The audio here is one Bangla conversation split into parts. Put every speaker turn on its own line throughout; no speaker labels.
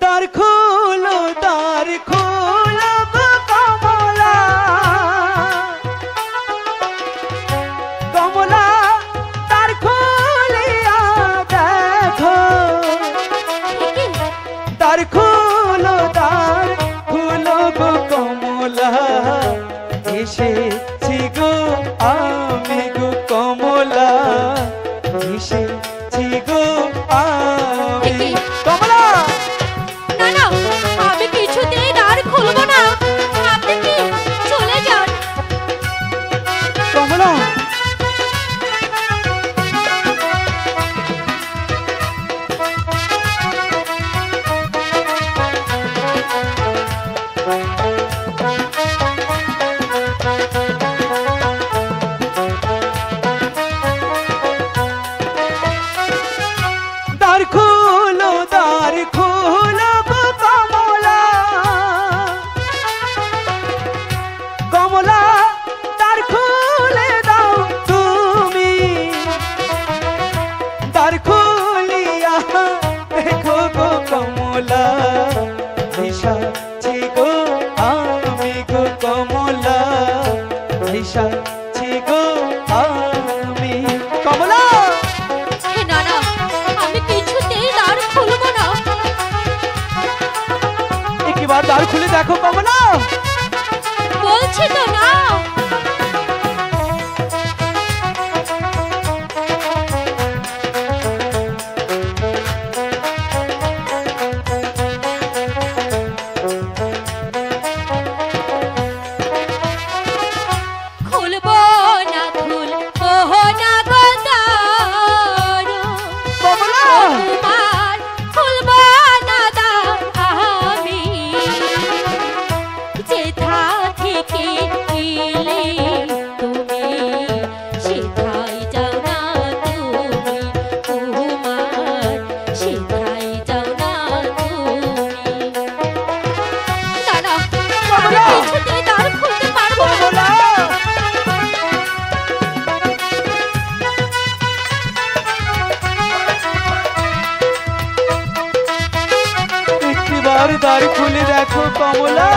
দ্বার খোলো গো কমলা, কমলা দ্বার খুলিয়া দেখো, দ্বার খোলো গো কমলা, এসেছি গো আমি গো কমলা, এসেছি গো আমি। কমলা
না না, আমি কিছুতেই দ্বার খুলবো না, আপনি কি চলে যান।
কমলা দ্বার খোলো গো কমলা, কমলা দ্বার খুলে দাও তুমি, দ্বার খুলিয়া দেখো গো কমলা, এসেছি গো আমি গো কমলা, এসেছি গো আমি। কমলা
না না, আমি কিছুতেই দ্বার খুলবো না।
একবার দ্বার খুলে দেখো কমলা।
বলছি তো না। খুলবো না, খুলবো না গো দ্বার,
কমলা
তোমার খুলবো না দ্বার আমি, যেথা থেকে এলে তুমি সেথায় যাও না তুমি, তোমার সেথায় যাও না তুমি। না না, আমি কিছুতেই দ্বার খুলতে পারবো না।
কমলা একবার দ্বার খুলে দেখো কমলা।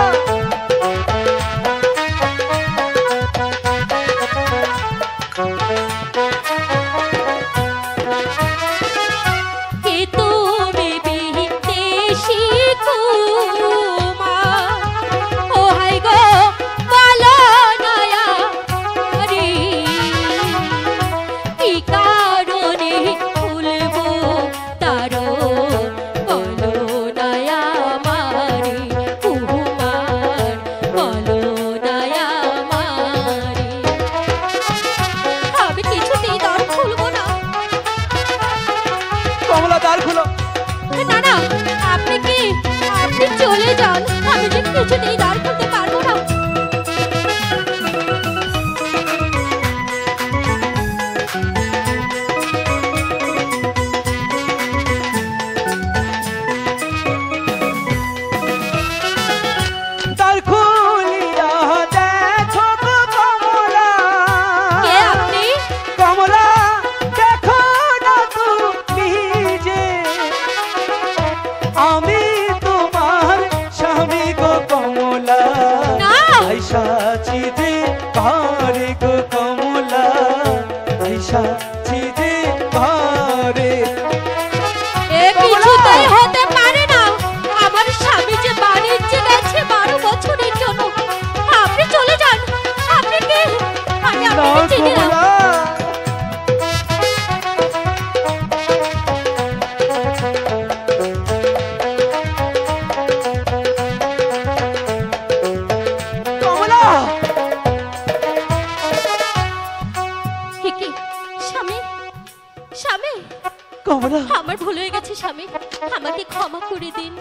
কে তুমি বিদেশি কুমার, ও হাই গো বলো নয়া রে, কি কারণে খুলবো তারো বলো নয়া মারে, কুমার বলো নয়া মারে। আমি কিছুতেই দ্বার খুলবো না।
কমলা দ্বার খুলো।
না না, আপনি চলে যান, আমি যে কিছুতেই দ্বার খুলতে পারবো না।
দ্বার খুলিয়া দেখো গো কমলা,
কে আপনি?
কমলা দেখো না তুমি যে আমি তোমার স্বামী গো কমলা,
না।
আইসাছি যে ঘরে গো কমলা, আইসাছি যে ঘরে।
এ কিছুতেই হতে পারে না, আমার স্বামী যে বাণিজ্যে গেছে 12 বছরের জন্য। আপনি চলে যান, আপনি কি? আমি
না
আপনাকে চিনি না।
কমলা কমলা
হে কি? স্বামী, স্বামী,
কমলা
আমার ভুল হয়ে গেছে স্বামী, আমাকে ক্ষমা করে দিন।